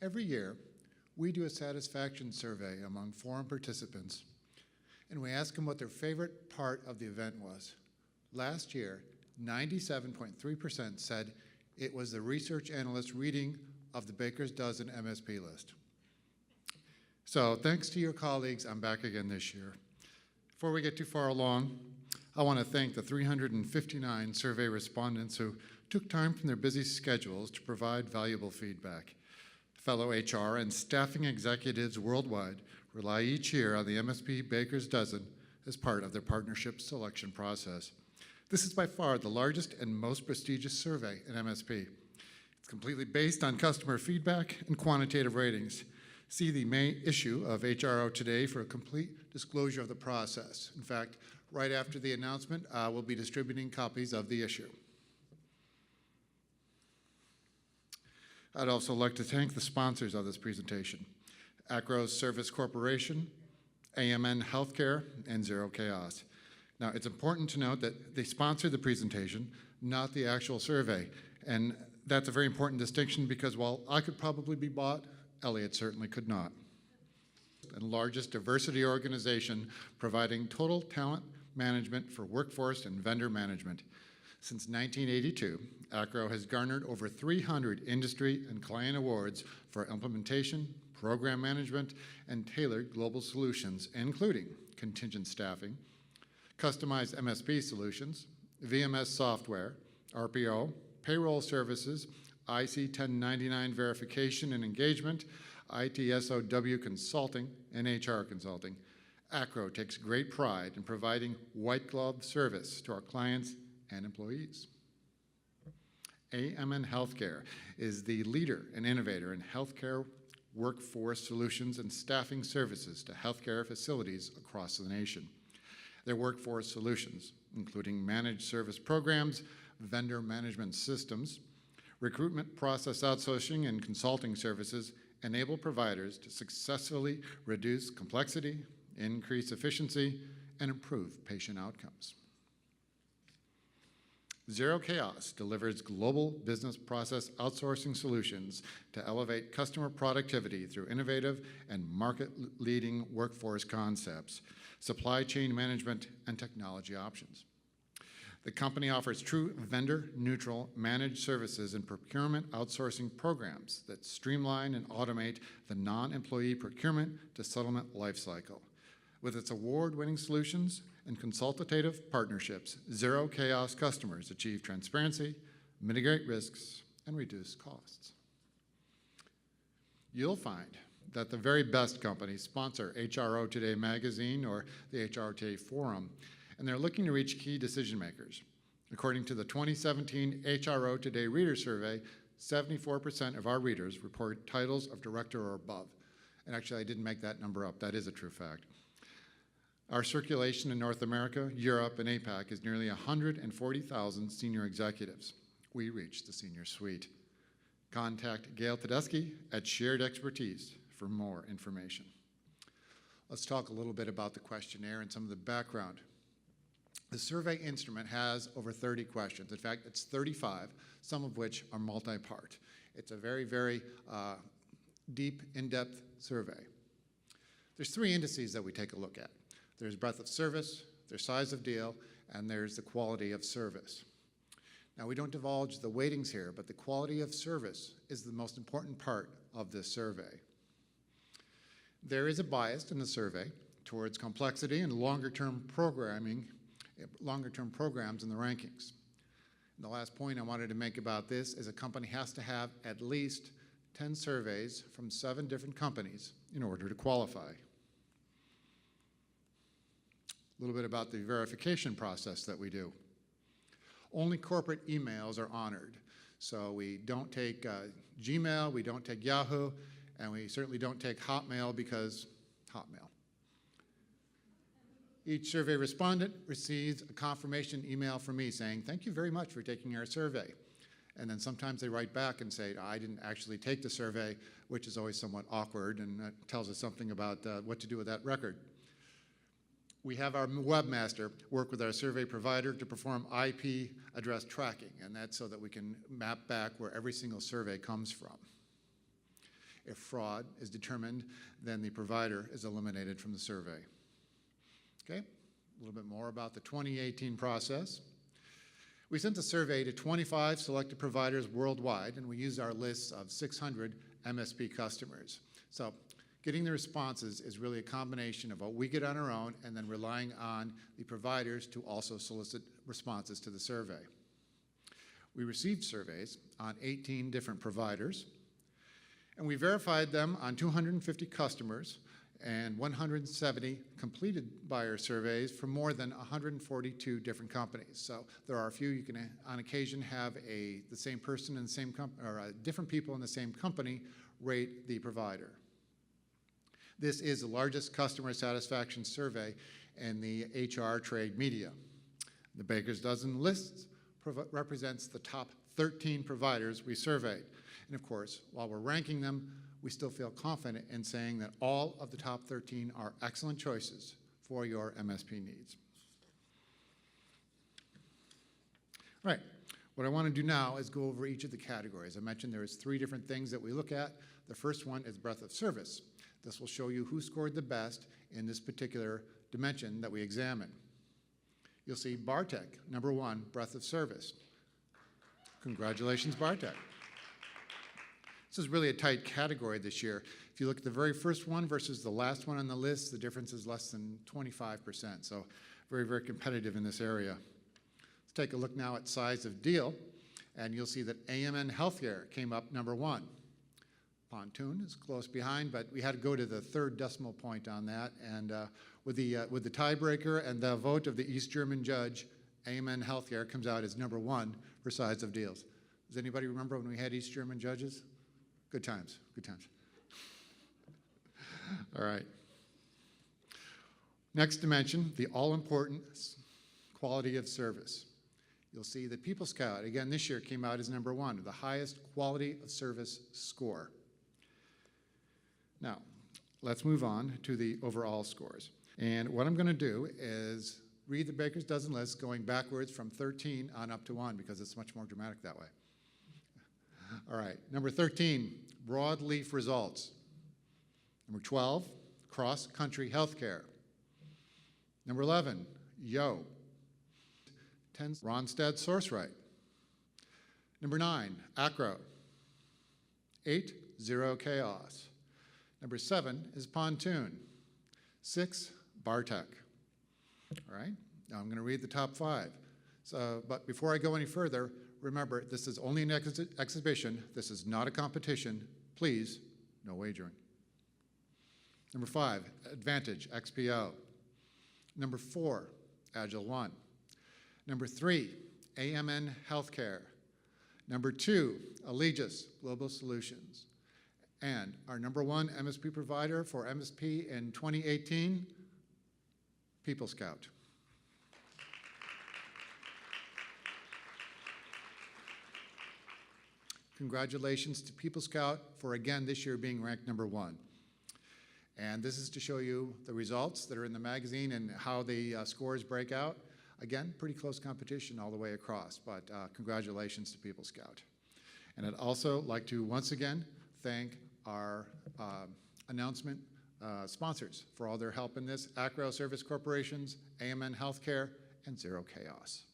Every year, we do a satisfaction survey among forum participants, and we ask them what their favorite part of the event was. Last year, 97.3% said it was the research analyst reading of the Baker's Dozen MSP list. So thanks to your colleagues, I'm back again this year. Before we get too far along, I want to thank the 359 survey respondents who took time from their busy schedules to provide valuable feedback. Fellow HR and staffing executives worldwide rely each year on the MSP Baker's Dozen as part of their partnership selection process. This is by far the largest and most prestigious survey in MSP. It's completely based on customer feedback and quantitative ratings. See the May issue of HRO Today for a complete disclosure of the process. In fact, right after the announcement, we'll be distributing copies of the issue. I'd also like to thank the sponsors of this presentation: HRO Service Corporation, AMN Healthcare, and Zero Chaos. Now, it's important to note that they sponsored the presentation, not the actual survey. And that's a very important distinction because while I could probably be bought, Elliott certainly could not. And largest diversity organization providing total talent management for workforce and vendor management. Since 1982, HRO has garnered over 300 industry and client awards for implementation, program management, and tailored global solutions, including contingent staffing, customized MSP solutions, VMS software, RPO, payroll services, IC 1099 verification and engagement, ITSOW consulting, and HR consulting. HRO takes great pride in providing white glove service to our clients and employees. AMN Healthcare is the leader and innovator in healthcare workforce solutions and staffing services to healthcare facilities across the nation. Their workforce solutions, including managed service programs, vendor management systems, recruitment process outsourcing, and consulting services, enable providers to successfully reduce complexity, increase efficiency, and improve patient outcomes. Zero Chaos delivers global business process outsourcing solutions to elevate customer productivity through innovative and market-leading workforce concepts, supply chain management, and technology options. The company offers true vendor-neutral managed services and procurement outsourcing programs that streamline and automate the non-employee procurement to settlement lifecycle. With its award-winning solutions and consultative partnerships, Zero Chaos customers achieve transparency, mitigate risks, and reduce costs. You'll find that the very best companies sponsor HRO Today magazine or the HRO Today forum, and they're looking to reach key decision makers. According to the 2017 HRO Today Reader Survey, 74% of our readers report titles of director or above. And actually, I didn't make that number up. That is a true fact. Our circulation in North America, Europe, and APAC is nearly 140,000 senior executives. We reach the senior suite. Contact Gail Tedeschi at SharedXpertise for more information. Let's talk a little bit about the questionnaire and some of the background. The survey instrument has over 30 questions. In fact, it's 35, some of which are multi-part. It's a very, very deep, in-depth survey. There's 3 indices that we take a look at. There's breadth of service, there's size of deal, and there's the quality of service. Now, we don't divulge the weightings here, but the quality of service is the most important part of this survey. There is a bias in the survey towards complexity and longer-term programs in the rankings. And the last point I wanted to make about this is a company has to have at least 10 surveys from 7 different companies in order to qualify. A little bit about the verification process that we do. Only corporate emails are honored. So we don't take Gmail, we don't take Yahoo, and we certainly don't take Hotmail because Hotmail. Each survey respondent receives a confirmation email from me saying, "Thank you very much for taking our survey." And then sometimes they write back and say, "I didn't actually take the survey," which is always somewhat awkward and that tells us something about what to do with that record. We have our webmaster work with our survey provider to perform IP address tracking, and that's so that we can map back where every single survey comes from. If fraud is determined, then the provider is eliminated from the survey. Okay, a little bit more about the 2018 process. We sent the survey to 25 selected providers worldwide, and we used our lists of 600 MSP customers. So getting the responses is really a combination of what we get on our own and then relying on the providers to also solicit responses to the survey. We received surveys on 18 different providers, and we verified them on 250 customers and 170 completed buyer surveys from more than 142 different companies. So there are a few you can, on occasion, have the same person in the same company, or different people in the same company rate the provider. This is the largest customer satisfaction survey in the HR trade media. The Baker's Dozen list represents the top 13 providers we surveyed. And of course, while we're ranking them, we still feel confident in saying that all of the top 13 are excellent choices for your MSP needs. All right, what I want to do now is go over each of the categories. I mentioned there's 3 different things that we look at. The first one is breadth of service. This will show you who scored the best in this particular dimension that we examine. You'll see Bartech, number 1, breadth of service. Congratulations, Bartech. This is really a tight category this year. If you look at the very first one versus the last one on the list, the difference is less than 25%. So very, very competitive in this area. Let's take a look now at size of deal, and you'll see that AMN Healthcare came up number 1. Pontoon is close behind, but we had to go to the 3rd decimal point on that. And with the tiebreaker and the vote of the East German judge, AMN Healthcare comes out as number 1 for size of deals. Does anybody remember when we had East German judges? Good times, good times. All right. Next dimension, the all-important quality of service. You'll see that People Scout, again this year, came out as number 1, the highest quality of service score. Now, let's move on to the overall scores. And what I'm going to do is read the Baker's Dozen list going backwards from 13 on up to 1 because it's much more dramatic that way. All right, number 13, broadleaf results. Number 12, cross-country healthcare. Number 11, Yo. 10, Ronstead SourceRight. Number 9, HRO. 8, Zero Chaos. Number 7 is Pontoon. 6, Bartech. All right, now I'm going to read the top 5. So, but before I go any further, remember, this is only an exhibition. This is not a competition. Please, no wagering. Number 5, Advantage, XPO. Number 4, Agile One. Number 3, AMN Healthcare. Number 2, Allegis Global Solutions. And our number 1 MSP provider for MSP in 2018, People Scout. Congratulations to People Scout for, again, this year being ranked number 1. And this is to show you the results that are in the magazine and how the scores break out. Again, pretty close competition all the way across, but congratulations to People Scout. And I'd also like to once again thank our announcement sponsors for all their help in this: HRO Service Corporations, AMN Healthcare, and Zero Chaos.